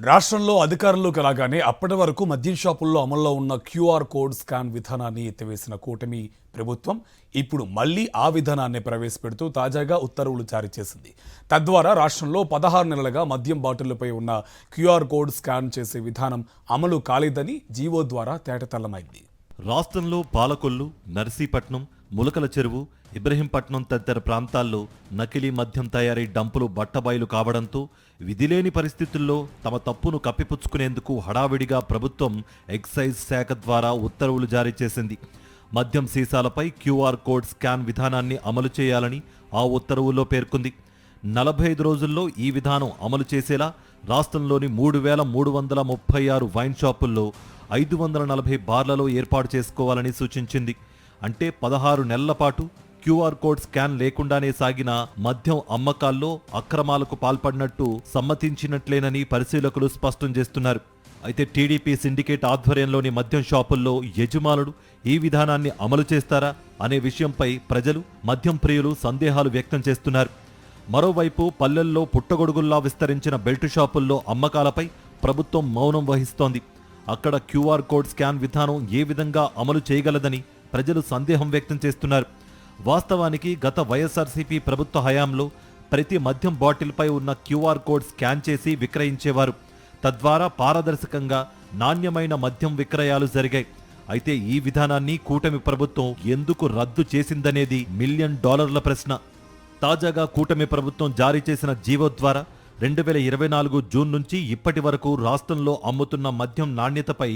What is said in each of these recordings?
రాష్ట్రంలో అధికారంలోకి రాగానే అప్పటి వరకు మద్యం షాపుల్లో అమల్లో ఉన్న క్యూఆర్ కోడ్ స్కాన్ విధానాన్ని ఎత్తివేసిన కూటమి ప్రభుత్వం ఇప్పుడు మళ్లీ ఆ విధానాన్ని ప్రవేశపెడుతూ తాజాగా ఉత్తర్వులు జారీ చేసింది. తద్వారా రాష్ట్రంలో 16 నెలలుగా మద్యం బాటిళ్లపై ఉన్న క్యూఆర్ కోడ్ స్కాన్ చేసే విధానం అమలు కాలేదని జీవో ద్వారా తేటతెల్లమైంది. రాష్ట్రంలో పాలకొల్లు, నర్సీపట్నం, ములకల చెరువు, ఇబ్రహీంపట్నం తదితర ప్రాంతాల్లో నకిలీ మద్యం తయారీ డంపులు బట్టబయలు కావడంతో విధిలేని పరిస్థితుల్లో తమ తప్పును కప్పిపుచ్చుకునేందుకు హడావిడిగా ప్రభుత్వం ఎక్సైజ్ శాఖ ద్వారా ఉత్తర్వులు జారీ చేసింది. మద్యం సీసాలపై క్యూఆర్ కోడ్ స్కాన్ విధానాన్ని అమలు చేయాలని ఆ ఉత్తర్వుల్లో పేర్కొంది. 45 రోజుల్లో ఈ విధానం అమలు చేసేలా రాష్ట్రంలోని 3,336 వైన్ షాపుల్లో 540 బార్లలో ఏర్పాటు చేసుకోవాలని సూచించింది. అంటే 16 నెలల పాటు క్యూఆర్ కోడ్ స్కాన్ లేకుండానే సాగిన మద్యం అమ్మకాల్లో అక్రమాలకు పాల్పడినట్టు సమ్మతించినట్లేనని పరిశీలకులు స్పష్టం చేస్తున్నారు. అయితే టీడీపీ సిండికేట్ ఆధ్వర్యంలోని మద్యం షాపుల్లో యజమానులు ఈ విధానాన్ని అమలు చేస్తారా అనే విషయంపై ప్రజలు, మద్యం ప్రియులు సందేహాలు వ్యక్తం చేస్తున్నారు. మరోవైపు పల్లెల్లో పుట్టగొడుగుల్లా విస్తరించిన బెల్ట్ షాపుల్లో అమ్మకాలపై ప్రభుత్వం మౌనం వహిస్తోంది. అక్కడ క్యూఆర్ కోడ్ స్కాన్ విధానం ఏ విధంగా అమలు చేయగలదని ప్రజలు సందేహం వ్యక్తం చేస్తున్నారు. వాస్తవానికి గత వైఎస్ఆర్సీపీ ప్రభుత్వ హయాంలో ప్రతి మద్యం బాటిల్పై ఉన్న క్యూఆర్ కోడ్ స్కాన్ చేసి విక్రయించేవారు. తద్వారా పారదర్శకంగా నాణ్యమైన మద్యం విక్రయాలు జరిగాయి. అయితే ఈ విధానాన్ని కూటమి ప్రభుత్వం ఎందుకు రద్దు చేసిందనేది $1 మిలియన్ ప్రశ్న. తాజాగా కూటమి ప్రభుత్వం జారీ చేసిన జీవో ద్వారా 2024 జూన్ నుంచి ఇప్పటి వరకు రాష్ట్రంలో అమ్ముతున్న మద్యం నాణ్యతపై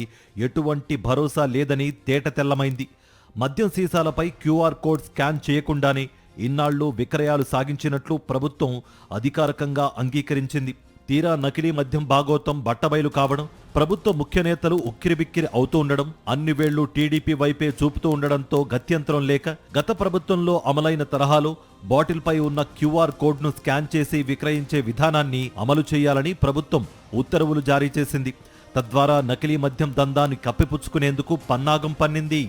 ఎటువంటి భరోసా లేదని తేటతెల్లమైంది. మద్యం సీసాలపై క్యూఆర్ కోడ్ స్కాన్ చేయకుండానే ఇన్నాళ్లు విక్రయాలు సాగించినట్లు ప్రభుత్వం అధికారికంగా అంగీకరించింది. తీరా నకిలీ మద్యం భాగోతం బట్టబయలు కావడం, ప్రభుత్వ ముఖ్య నేతలు ఉక్కిరిబిక్కిరి అవుతూ ఉండడం, అన్ని వేళ్లు టీడీపీ వైపే చూపుతూ ఉండడంతో గత్యంతరం లేక గత ప్రభుత్వంలో అమలైన తరహాలో బాటిల్పై ఉన్న క్యూఆర్ కోడ్ను స్కాన్ చేసి విక్రయించే విధానాన్ని అమలు చేయాలని ప్రభుత్వం ఉత్తర్వులు జారీ చేసింది. తద్వారా నకిలీ మద్యం దందాన్ని కప్పిపుచ్చుకునేందుకు పన్నాగం పన్నింది.